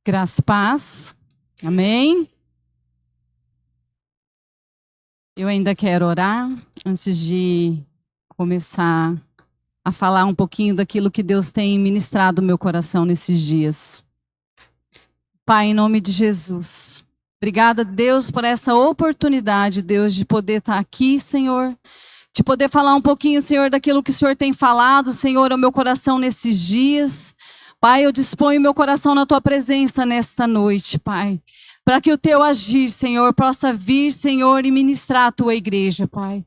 Graça e paz. Amém. Eu ainda quero orar antes de começar a falar um pouquinho daquilo que Deus tem ministrado no meu coração nesses dias. Pai, em nome de Jesus, obrigada, Deus, por essa oportunidade, Deus, de poder estar aqui, Senhor, de poder falar um pouquinho, Senhor, daquilo que o Senhor tem falado, Senhor, ao meu coração nesses dias. Pai, eu disponho meu coração na Tua presença nesta noite, Pai, para que o Teu agir, Senhor, possa vir, Senhor, e ministrar a Tua igreja, Pai.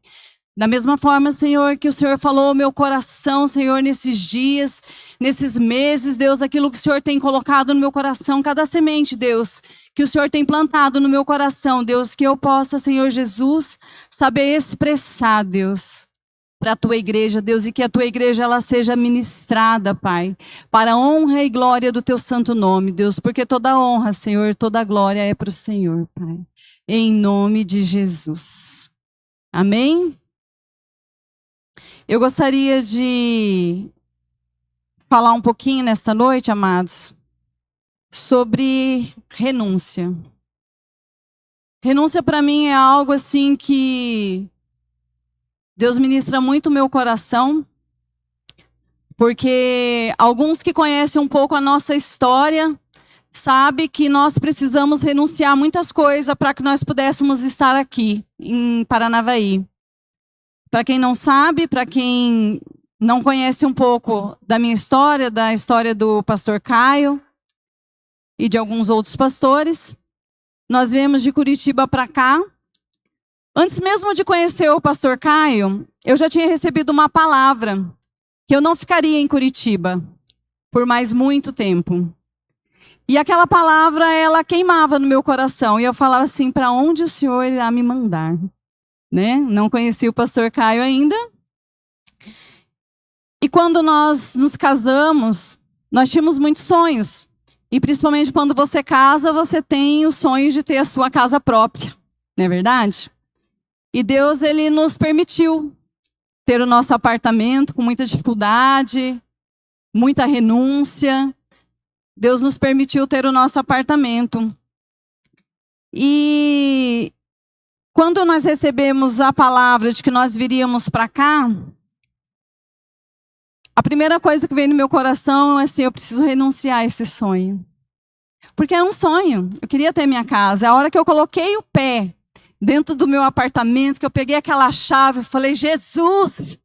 Da mesma forma, Senhor, que o Senhor falou ao meu coração, Senhor, nesses dias, nesses meses, Deus, aquilo que o Senhor tem colocado no meu coração, cada semente, Deus, que o Senhor tem plantado no meu coração, Deus, que eu possa, Senhor Jesus, saber expressar, Deus, para a Tua igreja, Deus, e que a Tua igreja ela seja ministrada, Pai, para a honra e glória do Teu santo nome, Deus, porque toda honra, Senhor, toda glória é para o Senhor, Pai, em nome de Jesus. Amém? Eu gostaria de falar um pouquinho nesta noite, amados, sobre renúncia. Renúncia para mim é algo assim que Deus ministra muito o meu coração, porque alguns que conhecem um pouco a nossa história sabem que nós precisamos renunciar a muitas coisas para que nós pudéssemos estar aqui em Paranavaí. Para quem não sabe, para quem não conhece um pouco da minha história, da história do pastor Caio e de alguns outros pastores, nós viemos de Curitiba para cá. Antes mesmo de conhecer o pastor Caio, eu já tinha recebido uma palavra que eu não ficaria em Curitiba por mais muito tempo. E aquela palavra, ela queimava no meu coração. E eu falava assim, para onde o Senhor irá me mandar? Né? Não conhecia o pastor Caio ainda. E quando nós nos casamos, nós tínhamos muitos sonhos. E principalmente quando você casa, você tem o sonho de ter a sua casa própria. Não é verdade? E Deus, Ele nos permitiu ter o nosso apartamento com muita dificuldade, muita renúncia. Deus nos permitiu ter o nosso apartamento. E quando nós recebemos a palavra de que nós viríamos para cá, a primeira coisa que veio no meu coração é assim, eu preciso renunciar a esse sonho. Porque é um sonho, eu queria ter minha casa. A hora que eu coloquei o pé dentro do meu apartamento, que eu peguei aquela chave e falei, Jesus,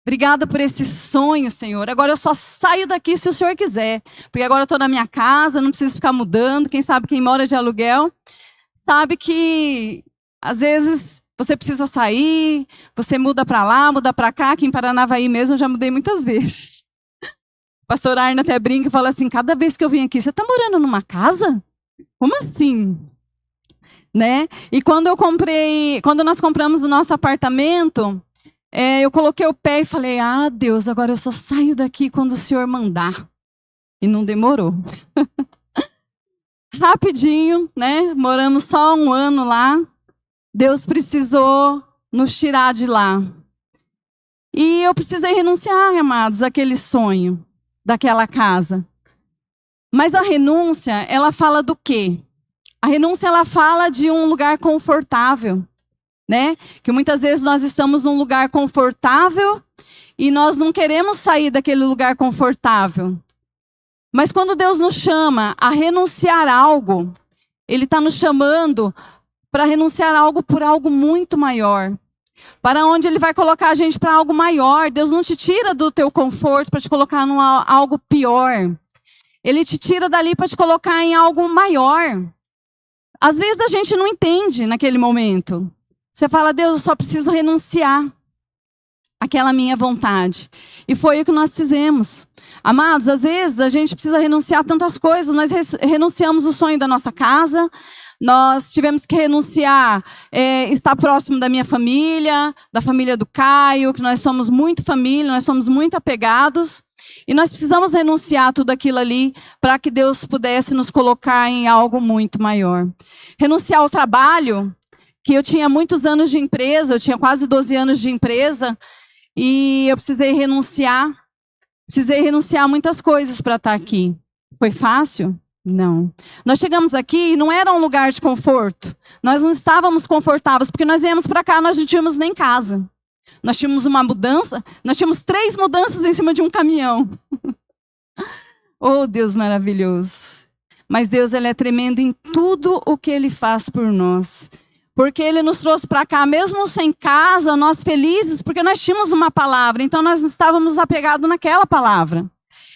obrigada por esse sonho, Senhor. Agora eu só saio daqui se o Senhor quiser. Porque agora eu estou na minha casa, não preciso ficar mudando. Quem sabe quem mora de aluguel sabe que às vezes você precisa sair, você muda para lá, muda para cá. Aqui em Paranavaí mesmo eu já mudei muitas vezes. O pastor Arna até brinca e fala assim, cada vez que eu venho aqui, você está morando numa casa? Como assim? Né? E quando nós compramos o nosso apartamento, eu coloquei o pé e falei, Deus, agora eu só saio daqui quando o Senhor mandar. E não demorou. Rapidinho, né? Moramos só 1 ano lá. Deus precisou nos tirar de lá. E eu precisei renunciar, amados, àquele sonho, daquela casa. Mas a renúncia, ela fala do quê? A renúncia, ela fala de um lugar confortável, né? Que muitas vezes nós estamos num lugar confortável e nós não queremos sair daquele lugar confortável. Mas quando Deus nos chama a renunciar a algo, Ele está nos chamando para renunciar a algo por algo muito maior. Para onde Ele vai colocar a gente para algo maior. Deus não te tira do teu conforto para te colocar em algo pior. Ele te tira dali para te colocar em algo maior. Às vezes a gente não entende naquele momento. Você fala, Deus, eu só preciso renunciar àquela minha vontade. E foi o que nós fizemos. Amados, às vezes a gente precisa renunciar a tantas coisas. Nós renunciamos o sonho da nossa casa. Nós tivemos que renunciar, estar próximo da minha família, da família do Caio, que nós somos muito família, nós somos muito apegados. E nós precisamos renunciar a tudo aquilo ali para que Deus pudesse nos colocar em algo muito maior. Renunciar ao trabalho, que eu tinha muitos anos de empresa, eu tinha quase 12 anos de empresa, e eu precisei renunciar a muitas coisas para estar aqui. Foi fácil? Não. Nós chegamos aqui e não era um lugar de conforto. Nós não estávamos confortáveis, porque nós viemos para cá, nós não tínhamos nem casa. Nós tínhamos uma mudança, nós tínhamos 3 mudanças em cima de um caminhão. Oh, Deus maravilhoso. Mas Deus, Ele é tremendo em tudo o que Ele faz por nós. Porque Ele nos trouxe para cá, mesmo sem casa, nós felizes, porque nós tínhamos uma palavra. Então nós não estávamos apegados naquela palavra.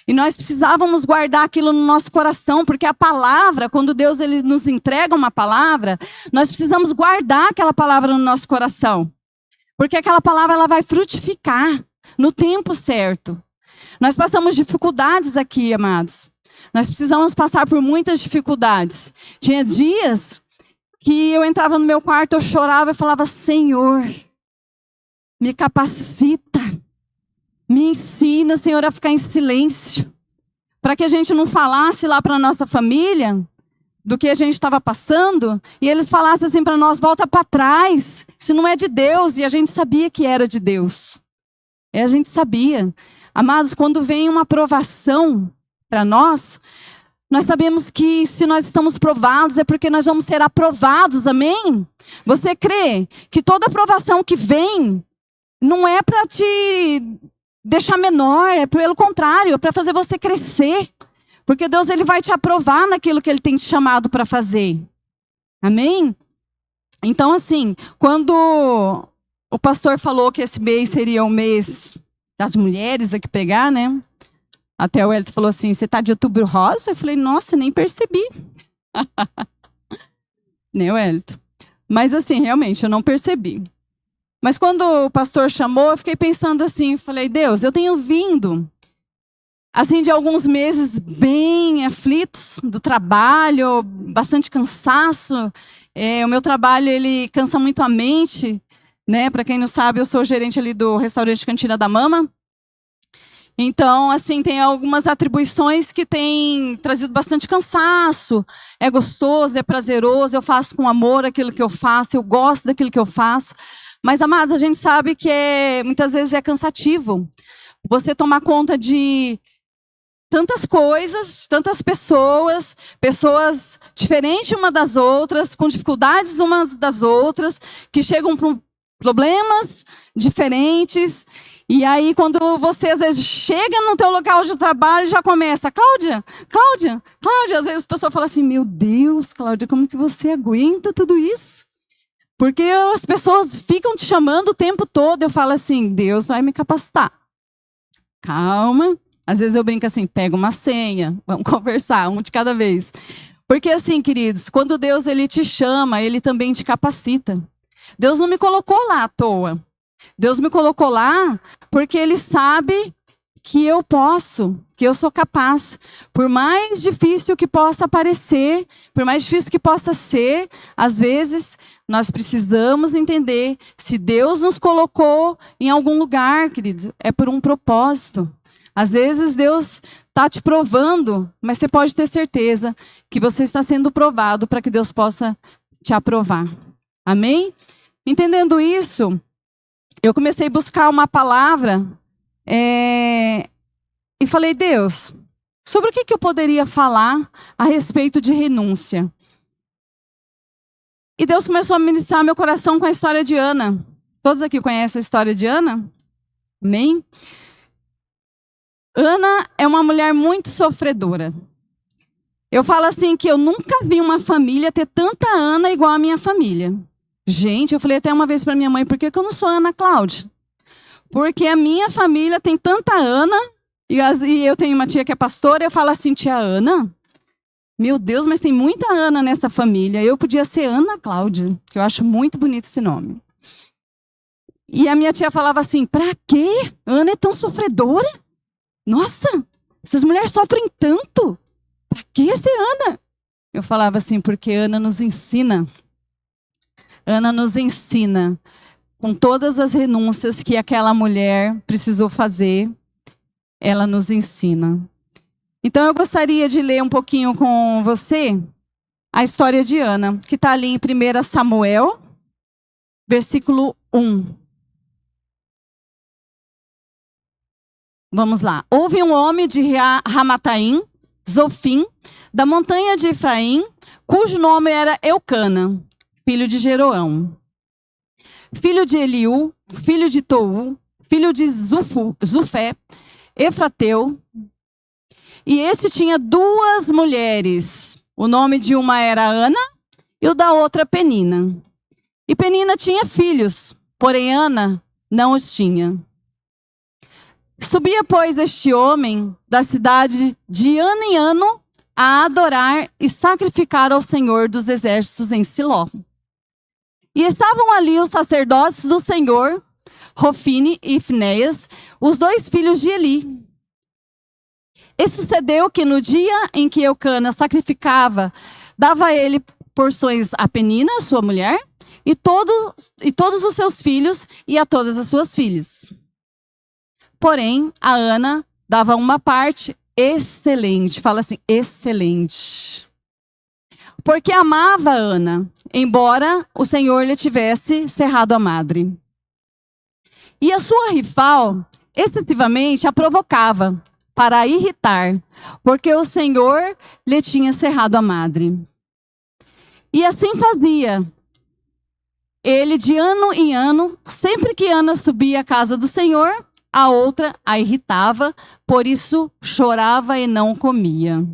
E nós precisávamos guardar aquilo no nosso coração, porque a palavra, quando Deus Ele nos entrega uma palavra, nós precisamos guardar aquela palavra no nosso coração. Porque aquela palavra ela vai frutificar no tempo certo. Nós passamos dificuldades aqui, amados. Nós precisamos passar por muitas dificuldades. Tinha dias que eu entrava no meu quarto, eu chorava e falava: Senhor, me capacita, me ensina, Senhor, a ficar em silêncio. Para que a gente não falasse lá para a nossa família do que a gente estava passando, e eles falassem assim para nós: volta para trás, isso não é de Deus. E a gente sabia que era de Deus. A gente sabia. Amados, quando vem uma provação para nós sabemos que se nós estamos provados é porque nós vamos ser aprovados, amém? Você crê que toda aprovação que vem não é para te deixar menor, é pelo contrário, é para fazer você crescer. Porque Deus Ele vai te aprovar naquilo que Ele tem te chamado para fazer. Amém? Então, assim, quando o pastor falou que esse mês seria o mês das mulheres aqui pegar, né? Até o Elton falou assim: você está de outubro rosa? Eu falei: nossa, nem percebi. Né, Elton? Mas assim, realmente, eu não percebi. Mas quando o pastor chamou, eu fiquei pensando assim, falei: Deus, eu tenho vindo assim de alguns meses bem aflitos do trabalho, bastante cansaço. O meu trabalho, ele cansa muito a mente, né? Para quem não sabe, eu sou gerente ali do restaurante Cantina da Mama. Então, assim, tem algumas atribuições que têm trazido bastante cansaço. É gostoso, é prazeroso, eu faço com amor aquilo que eu faço, eu gosto daquilo que eu faço. Mas, amados, a gente sabe que muitas vezes é cansativo. Você tomar conta de tantas coisas, tantas pessoas diferentes umas das outras, com dificuldades umas das outras, que chegam com problemas diferentes. E aí, quando você, às vezes, chega no teu local de trabalho, já começa: Cláudia, às vezes a pessoa fala assim: meu Deus, Cláudia, como que você aguenta tudo isso? Porque as pessoas ficam te chamando o tempo todo. Eu falo assim: Deus vai me capacitar. Calma. Às vezes eu brinco assim: pega uma senha, vamos conversar, um de cada vez. Porque assim, queridos, quando Deus Ele te chama, Ele também te capacita. Deus não me colocou lá à toa. Deus me colocou lá porque Ele sabe que eu posso, que eu sou capaz. Por mais difícil que possa parecer, por mais difícil que possa ser, às vezes nós precisamos entender: se Deus nos colocou em algum lugar, querido, é por um propósito. Às vezes Deus está te provando, mas você pode ter certeza que você está sendo provado para que Deus possa te aprovar. Amém? Entendendo isso, eu comecei a buscar uma palavra e falei: Deus, sobre o que eu poderia falar a respeito de renúncia? E Deus começou a ministrar meu coração com a história de Ana. Todos aqui conhecem a história de Ana? Amém? Ana é uma mulher muito sofredora. Eu falo assim que eu nunca vi uma família ter tanta Ana igual a minha família. Gente, eu falei até uma vez para minha mãe: por que eu não sou Ana Cláudia? Porque a minha família tem tanta Ana, e eu tenho uma tia que é pastora, eu falo assim: tia Ana? Meu Deus, mas tem muita Ana nessa família. Eu podia ser Ana Cláudia, que eu acho muito bonito esse nome. E a minha tia falava assim: pra quê? Ana é tão sofredora? Nossa, essas mulheres sofrem tanto. Pra que ser Ana? Eu falava assim: porque Ana nos ensina. Ana nos ensina, com todas as renúncias que aquela mulher precisou fazer, ela nos ensina. Então eu gostaria de ler um pouquinho com você a história de Ana, que está ali em 1 Samuel, versículo 1. Vamos lá. Houve um homem de Ramataim, Zofim, da montanha de Efraim, cujo nome era Eucana, filho de Jeroão, filho de Eliú, filho de Tou, filho de Zufé, Efrateu. E esse tinha duas mulheres. O nome de uma era Ana e o da outra Penina. E Penina tinha filhos, porém Ana não os tinha. Subia, pois, este homem da cidade de ano em ano a adorar e sacrificar ao Senhor dos exércitos em Siló. E estavam ali os sacerdotes do Senhor, Rofine e Finéias, os dois filhos de Eli. E sucedeu que no dia em que Eucana sacrificava, dava a ele porções a Penina, sua mulher, e todos os seus filhos e a todas as suas filhas. Porém, a Ana dava uma parte excelente, fala assim, excelente. Porque amava a Ana, embora o Senhor lhe tivesse cerrado a madre. E a sua rival excessivamente a provocava para a irritar, porque o Senhor lhe tinha cerrado a madre. E assim fazia ele de ano em ano, sempre que Ana subia à casa do Senhor, a outra a irritava, por isso chorava e não comia.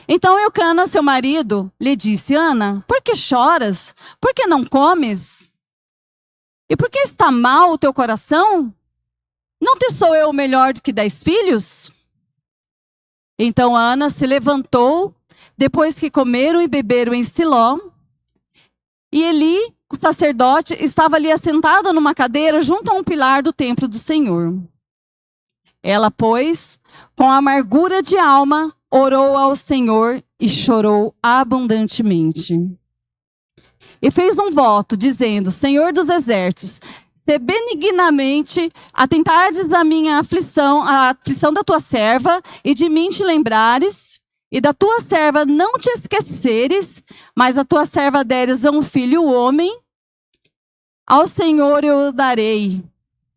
Então Eucana, seu marido, lhe disse: Ana, por que choras? Por que não comes? E por que está mal o teu coração? Não te sou eu melhor do que 10 filhos? Então Ana se levantou, depois que comeram e beberam em Siló, e Eli, o sacerdote, estava ali assentado numa cadeira junto a um pilar do templo do Senhor. Ela, pois, com amargura de alma, orou ao Senhor e chorou abundantemente. E fez um voto, dizendo: Senhor dos exércitos, se benignamente atentardes da minha aflição, a aflição da tua serva, e de mim te lembrares, e da tua serva não te esqueceres, mas a tua serva deres a um filho homem, ao Senhor eu o darei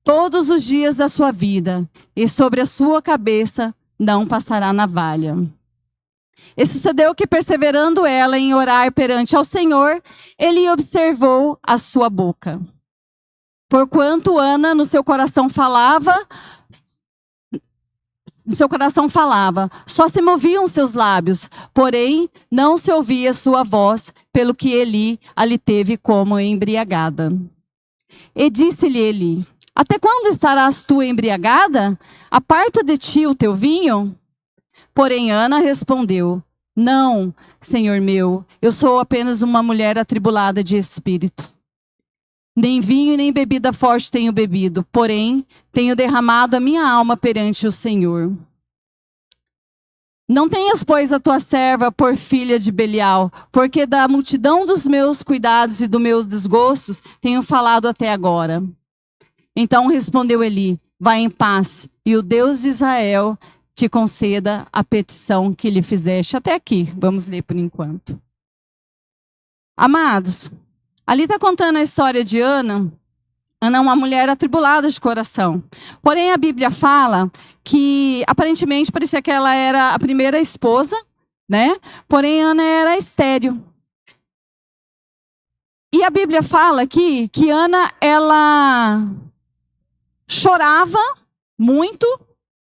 todos os dias da sua vida, e sobre a sua cabeça não passará navalha. E sucedeu que, perseverando ela em orar perante ao Senhor, ele observou a sua boca. Porquanto Ana no seu coração falava, só se moviam seus lábios, porém não se ouvia sua voz, pelo que Eli ali teve como embriagada. E disse-lhe Eli: Até quando estarás tu embriagada? Aparta de ti o teu vinho? Porém Ana respondeu: Não, Senhor meu, eu sou apenas uma mulher atribulada de espírito. Nem vinho nem bebida forte tenho bebido, porém tenho derramado a minha alma perante o Senhor. Não tenhas, pois, a tua serva por filha de Belial, porque da multidão dos meus cuidados e dos meus desgostos tenho falado até agora. Então respondeu Eli: Vai em paz, e o Deus de Israel te conceda a petição que lhe fizeste. Até aqui, vamos ler por enquanto. Amados, ali está contando a história de Ana. Ana é uma mulher atribulada de coração. Porém, a Bíblia fala que, aparentemente, parecia que ela era a primeira esposa, né? Porém, Ana era estéril. E a Bíblia fala aqui que Ana, ela chorava muito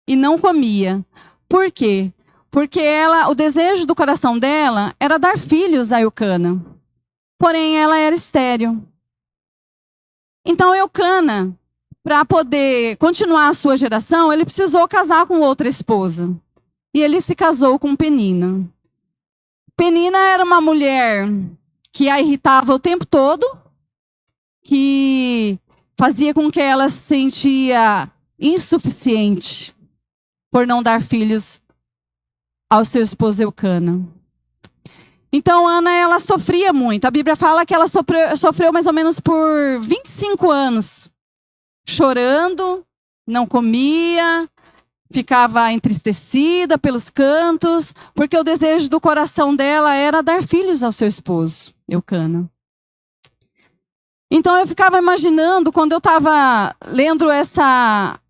e não comia. Por quê? Porque o desejo do coração dela era dar filhos a Eucana. Porém, ela era estéril. Então, Eucana, para poder continuar a sua geração, ele precisou casar com outra esposa. E ele se casou com Penina. Penina era uma mulher que a irritava o tempo todo, que fazia com que ela se sentia insuficiente por não dar filhos ao seu esposo Eucana. Então, Ana, ela sofria muito. A Bíblia fala que ela sofreu mais ou menos por 25 anos. Chorando, não comia, ficava entristecida pelos cantos, porque o desejo do coração dela era dar filhos ao seu esposo, Eucana. Então, eu ficava imaginando, quando eu estava lendo essa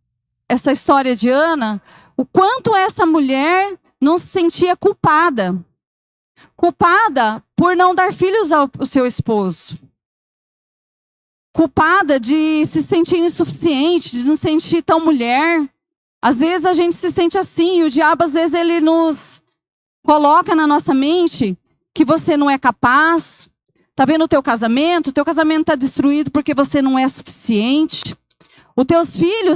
história de Ana, o quanto essa mulher não se sentia culpada. Culpada por não dar filhos ao seu esposo. Culpada de se sentir insuficiente, de não se sentir tão mulher. Às vezes a gente se sente assim, e o diabo às vezes ele nos coloca na nossa mente que você não é capaz. Tá vendo o teu casamento está destruído porque você não é suficiente. Os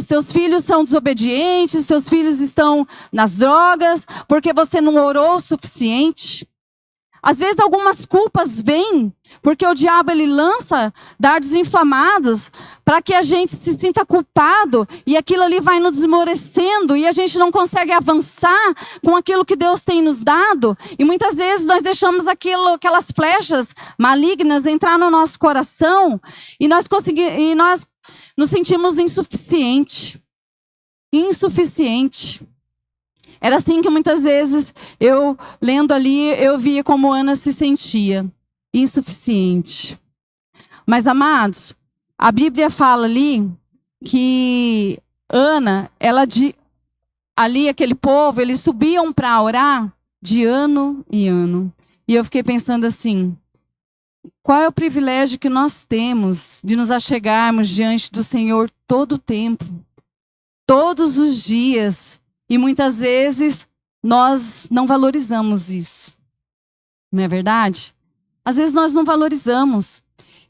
teus filhos são desobedientes, seus filhos estão nas drogas, porque você não orou o suficiente. Às vezes algumas culpas vêm, porque o diabo ele lança dardos inflamados para que a gente se sinta culpado e aquilo ali vai nos desmorecendo e a gente não consegue avançar com aquilo que Deus tem nos dado. E muitas vezes nós deixamos aquelas flechas malignas entrar no nosso coração e nós nos sentimos insuficiente. Era assim que muitas vezes eu, lendo ali, eu via como Ana se sentia, insuficiente. Mas, amados, a Bíblia fala ali que Ana, ali aquele povo, eles subiam para orar de ano em ano. E eu fiquei pensando assim, qual é o privilégio que nós temos de nos achegarmos diante do Senhor todo o tempo, todos os dias. E muitas vezes nós não valorizamos isso. Não é verdade? Às vezes nós não valorizamos.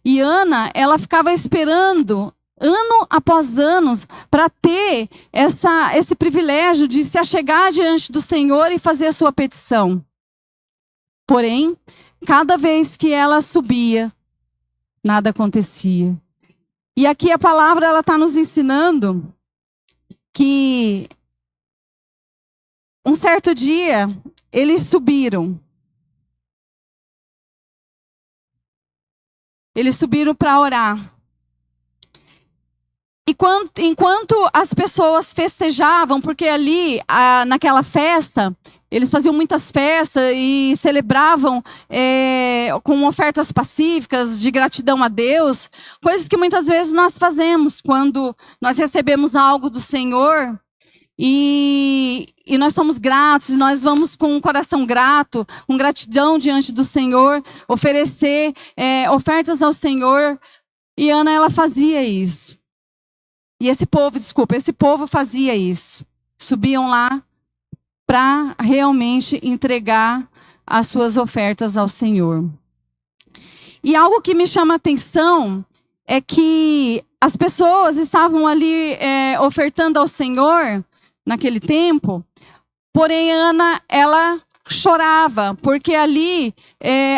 E Ana, ela ficava esperando, ano após ano, para ter esse privilégio de se achegar diante do Senhor e fazer a sua petição. Porém, cada vez que ela subia, nada acontecia. E aqui a palavra ela está nos ensinando que um certo dia, eles subiram. Eles subiram para orar. E enquanto as pessoas festejavam, porque ali, naquela festa, eles faziam muitas festas e celebravam com ofertas pacíficas de gratidão a Deus, coisas que muitas vezes nós fazemos quando nós recebemos algo do Senhor. E nós somos gratos, nós vamos com um coração grato, com gratidão diante do Senhor, oferecer ofertas ao Senhor. E Ana, ela fazia isso. E esse povo fazia isso. Subiam lá para realmente entregar as suas ofertas ao Senhor. E algo que me chama a atenção é que as pessoas estavam ali ofertando ao Senhor naquele tempo, porém Ana, ela chorava, porque ali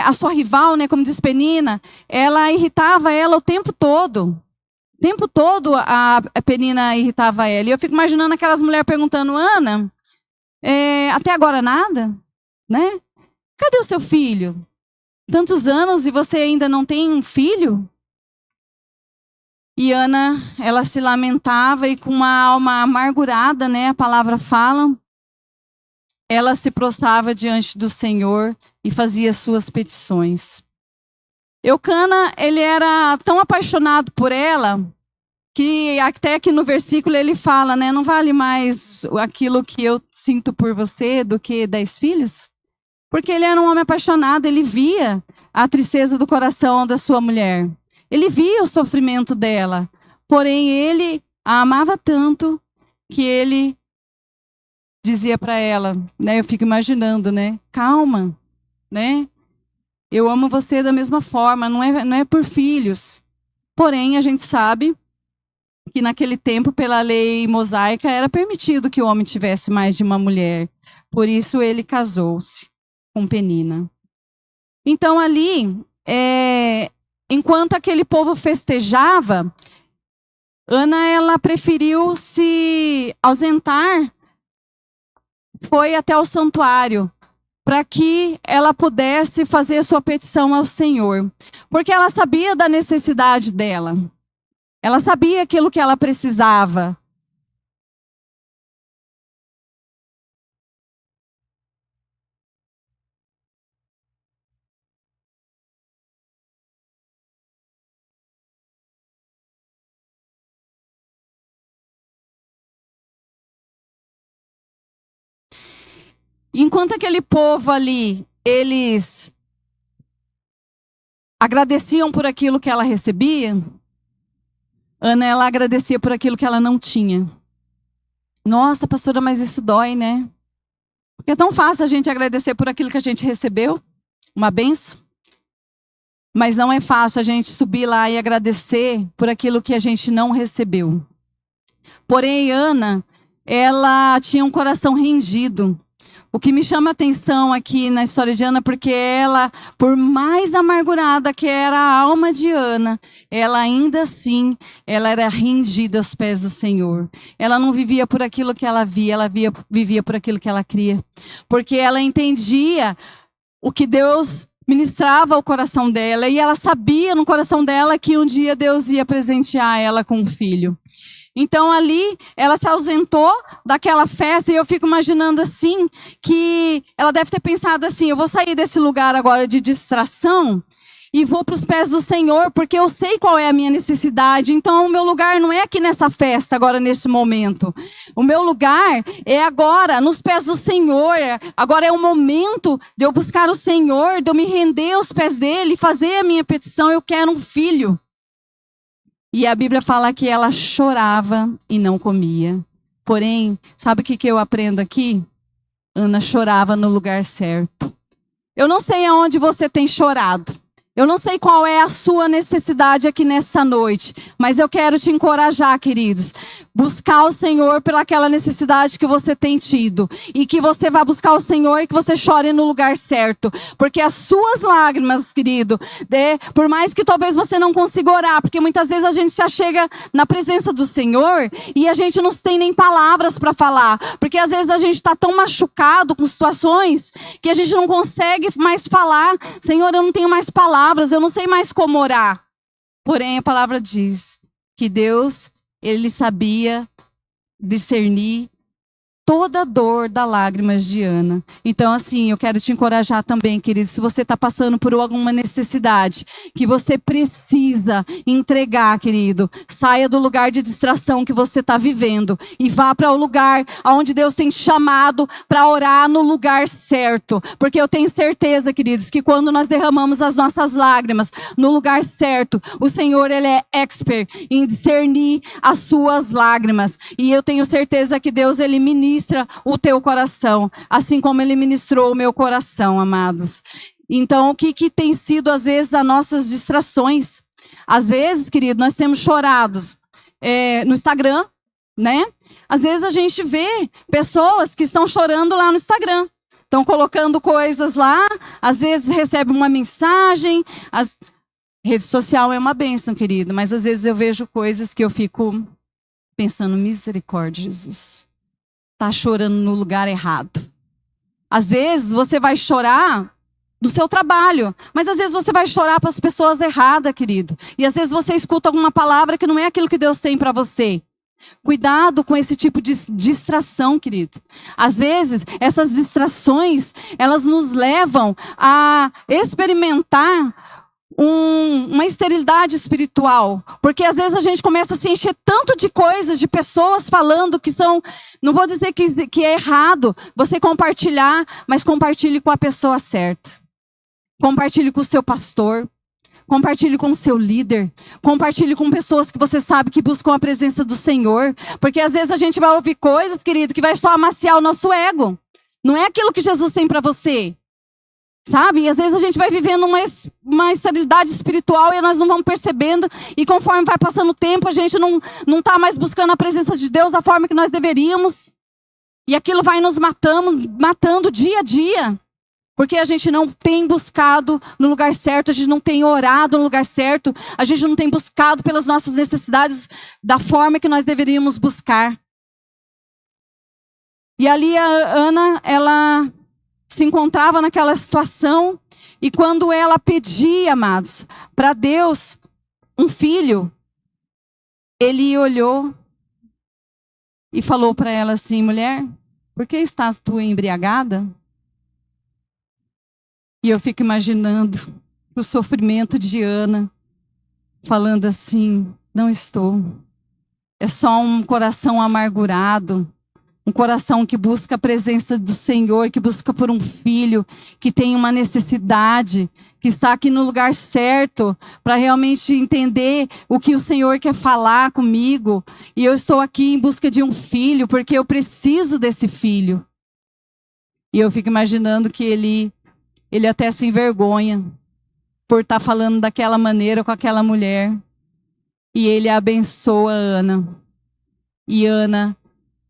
a sua rival, né, como diz Penina, ela irritava ela o tempo todo. O tempo todo a Penina irritava ela. E eu fico imaginando aquelas mulheres perguntando, Ana, até agora nada? Né? Cadê o seu filho? Tantos anos e você ainda não tem um filho? E Ana, ela se lamentava e com uma alma amargurada, né, a palavra fala, ela se prostrava diante do Senhor e fazia suas petições. Eucana, ele era tão apaixonado por ela, que até aqui no versículo ele fala, né, não vale mais aquilo que eu sinto por você do que 10 filhos? Porque ele era um homem apaixonado, ele via a tristeza do coração da sua mulher. Ele via o sofrimento dela, porém ele a amava tanto que ele dizia para ela, né? Eu fico imaginando, né? Calma, né? Eu amo você da mesma forma, não é por filhos. Porém, a gente sabe que naquele tempo, pela lei mosaica, era permitido que o homem tivesse mais de uma mulher. Por isso ele casou-se com Penina. Então ali, enquanto aquele povo festejava, Ana, ela preferiu se ausentar, foi até o santuário, para que ela pudesse fazer sua petição ao Senhor. Porque ela sabia da necessidade dela. Ela sabia aquilo que ela precisava. Enquanto aquele povo ali, eles agradeciam por aquilo que ela recebia, Ana, ela agradecia por aquilo que ela não tinha. Nossa, pastora, mas isso dói, né? Porque é tão fácil a gente agradecer por aquilo que a gente recebeu, uma bênção. Mas não é fácil a gente subir lá e agradecer por aquilo que a gente não recebeu. Porém, Ana, ela tinha um coração rendido. O que me chama a atenção aqui na história de Ana, porque ela, por mais amargurada que era a alma de Ana, ela ainda assim, ela era rendida aos pés do Senhor. Ela não vivia por aquilo que ela via, ela vivia por aquilo que ela cria. Porque ela entendia o que Deus ministrava ao coração dela, e ela sabia no coração dela que um dia Deus ia presentear ela com um filho. Então ali ela se ausentou daquela festa, e eu fico imaginando assim, que ela deve ter pensado assim: eu vou sair desse lugar agora de distração e vou para os pés do Senhor, porque eu sei qual é a minha necessidade. Então o meu lugar não é aqui nessa festa agora, neste momento. O meu lugar é agora, nos pés do Senhor. Agora é o momento de eu buscar o Senhor, de eu me render aos pés dele, fazer a minha petição. Eu quero um filho. E a Bíblia fala que ela chorava e não comia. Porém, sabe o que eu aprendo aqui? Ana chorava no lugar certo. Eu não sei aonde você tem chorado. Eu não sei qual é a sua necessidade aqui nesta noite, mas eu quero te encorajar, queridos. Buscar o Senhor pelaquela necessidade que você tem tido. E que você vá buscar o Senhor e que você chore no lugar certo. Porque as suas lágrimas, querido, por mais que talvez você não consiga orar, porque muitas vezes a gente já chega na presença do Senhor e a gente não tem nem palavras para falar. Porque às vezes a gente está tão machucado com situações que a gente não consegue mais falar. Senhor, eu não tenho mais palavras, eu não sei mais como orar. Porém, a palavra diz que Deus, ele sabia discernir toda a dor das lágrimas de Ana. Então, assim, eu quero te encorajar também, querido, se você está passando por alguma necessidade que você precisa entregar, querido, saia do lugar de distração que você está vivendo e vá para o lugar onde Deus tem te chamado para orar no lugar certo. Porque eu tenho certeza, queridos, que quando nós derramamos as nossas lágrimas no lugar certo, o Senhor, ele é expert em discernir as suas lágrimas. E eu tenho certeza que Deus, ele ministra o teu coração, assim como ele ministrou o meu coração, amados. Então, o que tem sido, às vezes, as nossas distrações? Às vezes, querido, nós temos chorados no Instagram, né? Às vezes a gente vê pessoas que estão chorando lá no Instagram. Estão colocando coisas lá, às vezes recebe uma mensagem. Rede social é uma bênção, querido, mas às vezes eu vejo coisas que eu fico pensando: misericórdia, Jesus. Está chorando no lugar errado. Às vezes você vai chorar do seu trabalho, mas às vezes você vai chorar para as pessoas erradas, querido. E às vezes você escuta alguma palavra que não é aquilo que Deus tem para você. Cuidado com esse tipo de distração, querido. Às vezes, essas distrações, elas nos levam a experimentar uma esterilidade espiritual, porque às vezes a gente começa a se encher tanto de coisas, de pessoas falando que são, não vou dizer que é errado você compartilhar, mas compartilhe com a pessoa certa, compartilhe com o seu pastor, compartilhe com o seu líder, compartilhe com pessoas que você sabe que buscam a presença do Senhor, porque às vezes a gente vai ouvir coisas, querido, que vai só amaciar o nosso ego, não é aquilo que Jesus tem para você. Sabe? E às vezes a gente vai vivendo uma estabilidade espiritual e nós não vamos percebendo. E conforme vai passando o tempo, a gente não está mais buscando a presença de Deus da forma que nós deveríamos. E aquilo vai nos matando dia a dia. Porque a gente não tem buscado no lugar certo, a gente não tem orado no lugar certo, a gente não tem buscado pelas nossas necessidades da forma que nós deveríamos buscar. E ali a Ana, ela se encontrava naquela situação, e quando ela pedia, amados, para Deus um filho, ele olhou e falou para ela assim: mulher, por que estás tu embriagada? E eu fico imaginando o sofrimento de Ana, falando assim: não estou. É só um coração amargurado, Um coração que busca a presença do Senhor, que busca por um filho, que tem uma necessidade, que está aqui no lugar certo para realmente entender o que o Senhor quer falar comigo. E eu estou aqui em busca de um filho, porque eu preciso desse filho. E eu fico imaginando que ele até se envergonha por estar falando daquela maneira com aquela mulher. E ele abençoa a Ana. E Ana,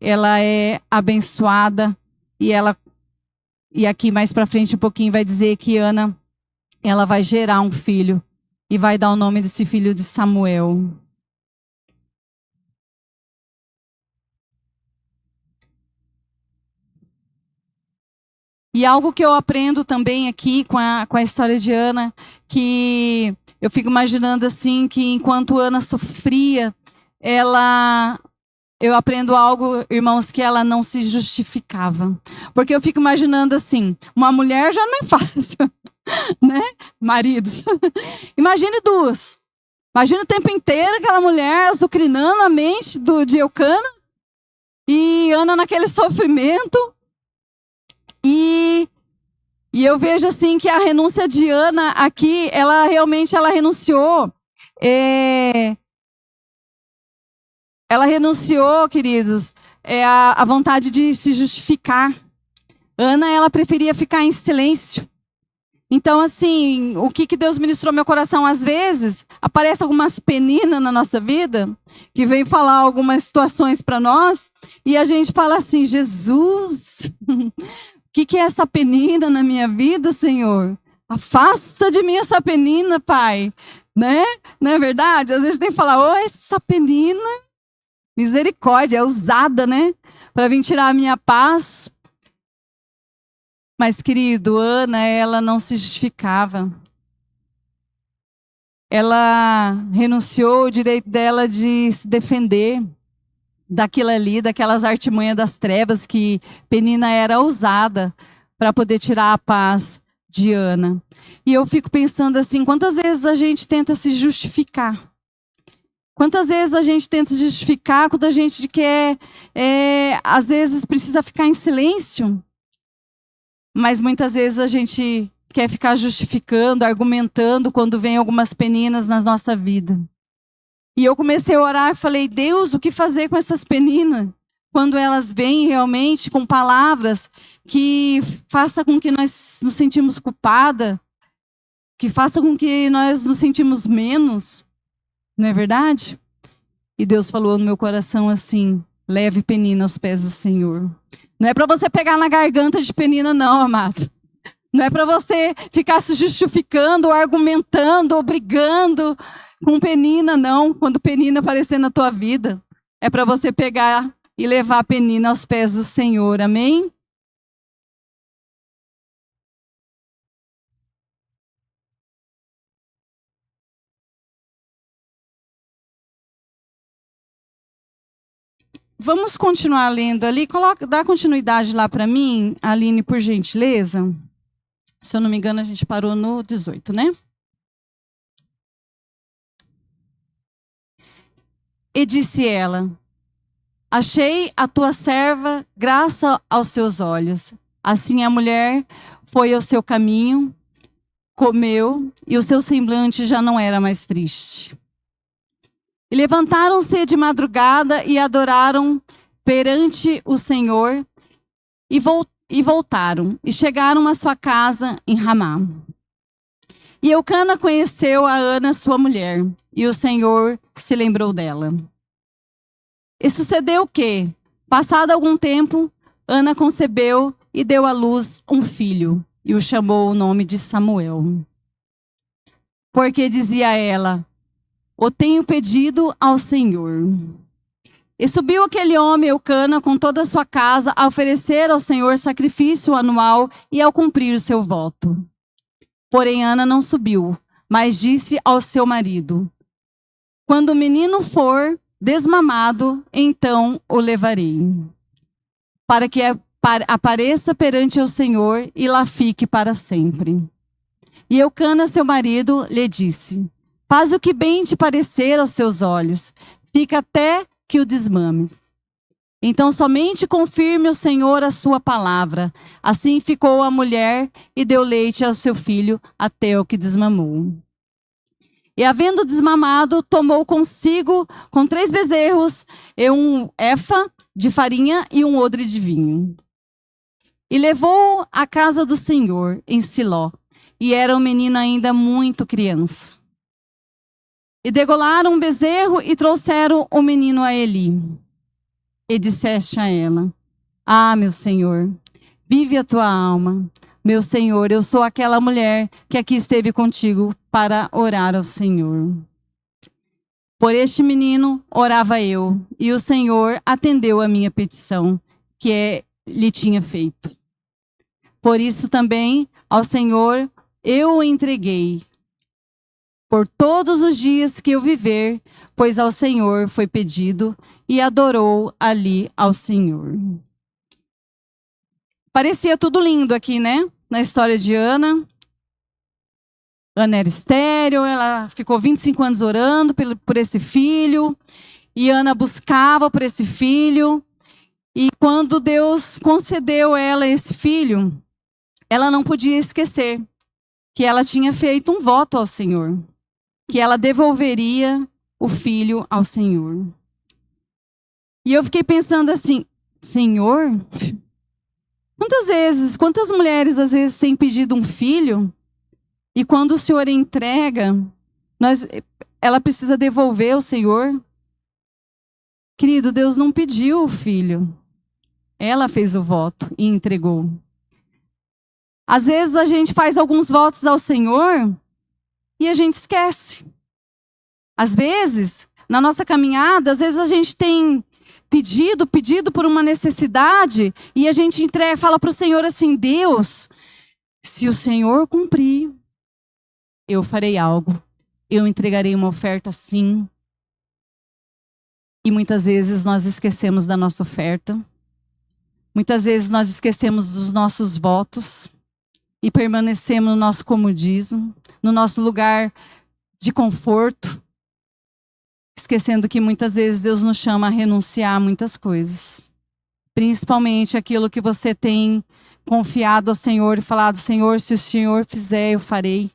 ela é abençoada. E aqui mais para frente um pouquinho vai dizer que Ana, ela vai gerar um filho. E vai dar o nome desse filho de Samuel. E algo que eu aprendo também aqui com a história de Ana, que eu fico imaginando assim, que enquanto Ana sofria, eu aprendo algo, irmãos, que ela não se justificava. Porque eu fico imaginando assim, uma mulher já não é fácil, né? Maridos. Imagine duas. Imagine o tempo inteiro aquela mulher azucrinando a mente de Eucana e Ana naquele sofrimento. E eu vejo assim que a renúncia de Ana aqui, ela realmente renunciou. Ela renunciou, queridos, a vontade de se justificar. Ana, ela preferia ficar em silêncio. Então, assim, o que Deus ministrou no meu coração, às vezes, aparece algumas peninas na nossa vida, que vem falar algumas situações para nós, e a gente fala assim, Jesus... O que é essa penina na minha vida, Senhor? Afasta de mim essa penina, Pai. Né? Não é verdade? Às vezes tem que falar, essa penina, misericórdia, é usada, né? Para vir tirar a minha paz. Mas, querido, Ana, ela não se justificava. Ela renunciou ao direito dela de se defender daquilo ali, daquelas artimanhas das trevas que Penina era usada para poder tirar a paz de Ana. E eu fico pensando assim, quantas vezes a gente tenta se justificar? Quantas vezes a gente tenta se justificar quando a gente quer, às vezes precisa ficar em silêncio, mas muitas vezes a gente quer ficar justificando, argumentando quando vem algumas peninas na nossa vida. E eu comecei a orar e falei, Deus, o que fazer com essas peninas? Quando elas vêm realmente com palavras que façam com que nós nos sentimos culpadas, que façam com que nós nos sentimos menos, não é verdade? E Deus falou no meu coração assim, leve Penina aos pés do Senhor. Não é para você pegar na garganta de Penina não, amado. Não é para você ficar se justificando, ou argumentando, ou brigando com Penina, não. Quando Penina aparecer na tua vida, é para você pegar e levar a Penina aos pés do Senhor. Amém? Vamos continuar lendo ali. Dá continuidade lá para mim, Aline, por gentileza. Se eu não me engano, a gente parou no 18, né? E disse ela, achei a tua serva graça aos seus olhos. Assim a mulher foi ao seu caminho, comeu, e o seu semblante já não era mais triste. E levantaram-se de madrugada e adoraram perante o Senhor, e voltaram, e chegaram à sua casa em Ramá. E Eucana conheceu a Ana, sua mulher, e o Senhor se lembrou dela. E sucedeu que, passado algum tempo, Ana concebeu e deu à luz um filho, e o chamou o nome de Samuel. Porque dizia ela, o tenho pedido ao Senhor. E subiu aquele homem, Eucana, com toda a sua casa, a oferecer ao Senhor sacrifício anual e ao cumprir o seu voto. Porém, Ana não subiu, mas disse ao seu marido, quando o menino for desmamado, então o levarei, para que apareça perante o Senhor e lá fique para sempre. E Eucana, seu marido, lhe disse, faz o que bem te parecer aos seus olhos, fica até que o desmames. Então somente confirme o Senhor a sua palavra. Assim ficou a mulher e deu leite ao seu filho até o que desmamou. E havendo desmamado, tomou consigo com 3 bezerros e 1 efa de farinha e 1 odre de vinho. E levou à casa do Senhor em Siló. E era um menino ainda muito criança. E degolaram um bezerro e trouxeram o menino a Eli. E disseste a ela: Ah, meu Senhor, vive a tua alma. Meu Senhor, eu sou aquela mulher que aqui esteve contigo para orar ao Senhor. Por este menino orava eu, e o Senhor atendeu a minha petição, que lhe tinha feito. Por isso também ao Senhor eu o entreguei, por todos os dias que eu viver, pois ao Senhor foi pedido, e adorou ali ao Senhor. Parecia tudo lindo aqui, né? Na história de Ana. Ana era estéril, ela ficou 25 anos orando por esse filho. E Ana buscava por esse filho. E quando Deus concedeu a ela esse filho, ela não podia esquecer que ela tinha feito um voto ao Senhor. Que ela devolveria o filho ao Senhor. E eu fiquei pensando assim, Senhor, quantas mulheres às vezes têm pedido um filho e quando o Senhor entrega, ela precisa devolver ao Senhor? Querido, Deus não pediu o filho. Ela fez o voto e entregou. Às vezes a gente faz alguns votos ao Senhor e a gente esquece. Às vezes, na nossa caminhada, às vezes a gente tem pedido por uma necessidade, e a gente entrega, fala para o Senhor assim: Deus, se o Senhor cumprir, eu farei algo, eu entregarei uma oferta assim. E muitas vezes nós esquecemos da nossa oferta, muitas vezes nós esquecemos dos nossos votos, e permanecemos no nosso comodismo, no nosso lugar de conforto, esquecendo que muitas vezes Deus nos chama a renunciar a muitas coisas. Principalmente aquilo que você tem confiado ao Senhor e falado: Senhor, se o Senhor fizer, eu farei.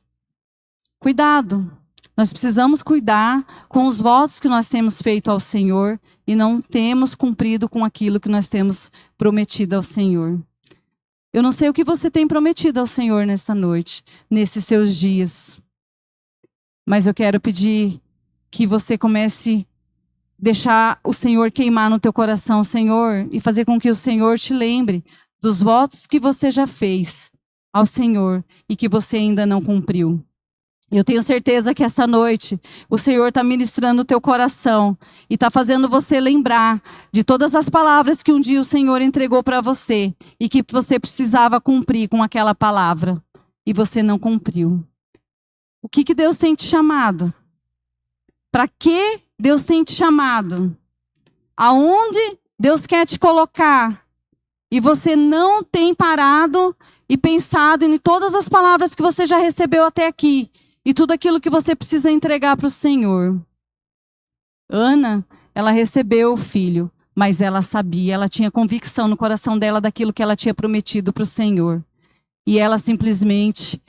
Cuidado. Nós precisamos cuidar com os votos que nós temos feito ao Senhor e não temos cumprido com aquilo que nós temos prometido ao Senhor. Eu não sei o que você tem prometido ao Senhor nesta noite, nesses seus dias. Mas eu quero pedir que você comece a deixar o Senhor queimar no teu coração, Senhor, e fazer com que o Senhor te lembre dos votos que você já fez ao Senhor e que você ainda não cumpriu. Eu tenho certeza que essa noite o Senhor está ministrando o teu coração e está fazendo você lembrar de todas as palavras que um dia o Senhor entregou para você e que você precisava cumprir com aquela palavra e você não cumpriu. O que Deus tem te chamado? Para que Deus tem te chamado? Aonde Deus quer te colocar? E você não tem parado e pensado em todas as palavras que você já recebeu até aqui. E tudo aquilo que você precisa entregar para o Senhor. Ana, ela recebeu o filho, mas ela sabia, ela tinha convicção no coração dela daquilo que ela tinha prometido para o Senhor. E ela simplesmente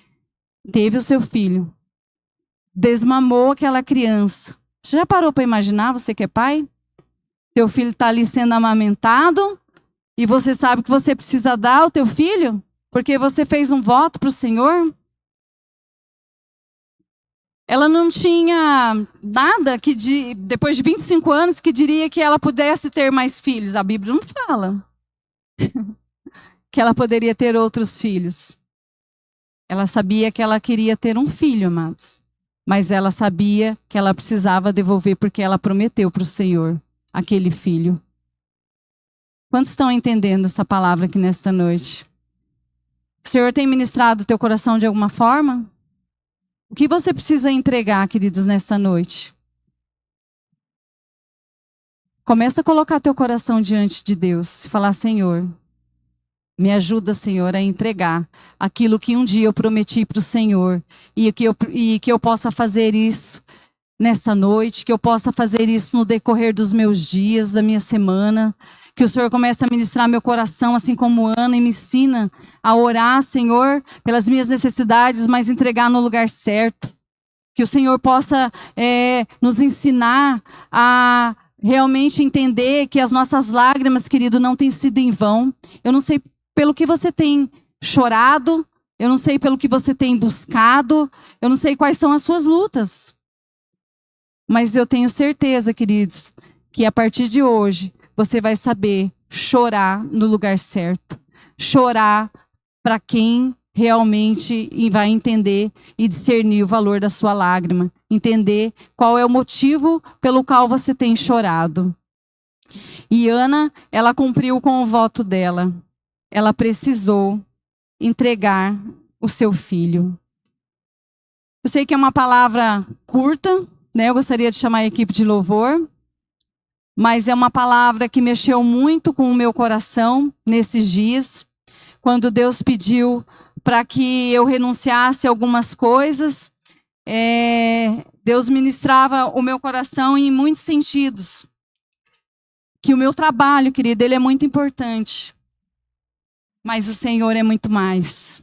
teve o seu filho. Desmamou aquela criança. Você já parou para imaginar, você que é pai? Teu filho está ali sendo amamentado e você sabe que você precisa dar ao teu filho porque você fez um voto para o Senhor? Ela não tinha nada que depois de 25 anos que diria que ela pudesse ter mais filhos. A Bíblia não fala que ela poderia ter outros filhos. Ela sabia que ela queria ter um filho, amados. Mas ela sabia que ela precisava devolver porque ela prometeu para o Senhor aquele filho. Quantos estão entendendo essa palavra aqui nesta noite? O Senhor tem ministrado o teu coração de alguma forma? O que você precisa entregar, queridos, nesta noite? Começa a colocar teu coração diante de Deus e falar: Senhor, me ajuda, Senhor, a entregar aquilo que um dia eu prometi para o Senhor e que eu possa fazer isso nesta noite, que eu possa fazer isso no decorrer dos meus dias, da minha semana, Que o Senhor comece a ministrar meu coração, assim como Ana, e me ensina a orar, Senhor, pelas minhas necessidades, mas entregar no lugar certo. Que o Senhor possa nos ensinar a realmente entender que as nossas lágrimas, querido, não têm sido em vão. Eu não sei pelo que você tem chorado, eu não sei pelo que você tem buscado, eu não sei quais são as suas lutas. Mas eu tenho certeza, queridos, que a partir de hoje, você vai saber chorar no lugar certo. Chorar para quem realmente vai entender e discernir o valor da sua lágrima. Entender qual é o motivo pelo qual você tem chorado. E Ana, ela cumpriu com o voto dela. Ela precisou entregar o seu filho. Eu sei que é uma palavra curta, né? Eu gostaria de chamar a equipe de louvor. Mas é uma palavra que mexeu muito com o meu coração nesses dias, quando Deus pediu para que eu renunciasse a algumas coisas. Deus ministrava o meu coração em muitos sentidos. Que o meu trabalho, querido, ele é muito importante. Mas o Senhor é muito mais.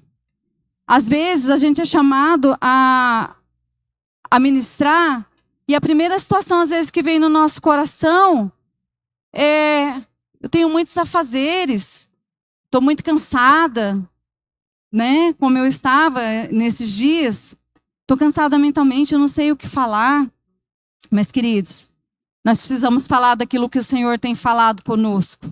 Às vezes a gente é chamado a ministrar. E a primeira situação, às vezes, que vem no nosso coração eu tenho muitos afazeres, estou muito cansada, né? Como eu estava nesses dias, estou cansada mentalmente, eu não sei o que falar. Mas, queridos, nós precisamos falar daquilo que o Senhor tem falado conosco.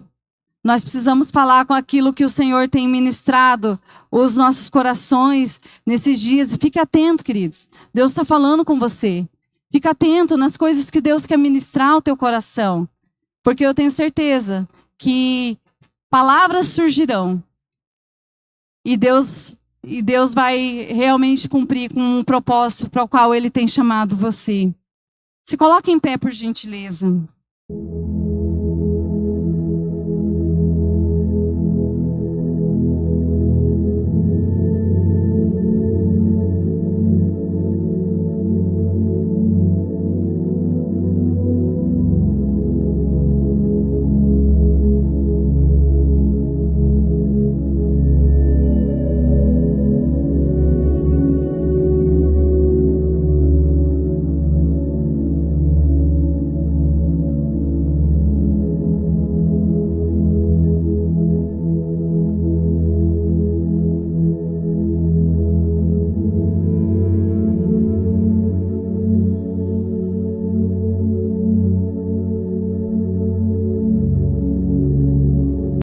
Nós precisamos falar com aquilo que o Senhor tem ministrado os nossos corações nesses dias. E fique atento, queridos. Deus está falando com você. Fica atento nas coisas que Deus quer ministrar ao teu coração. Porque eu tenho certeza que palavras surgirão. E Deus vai realmente cumprir com um propósito para o qual Ele tem chamado você. Se coloque em pé, por gentileza.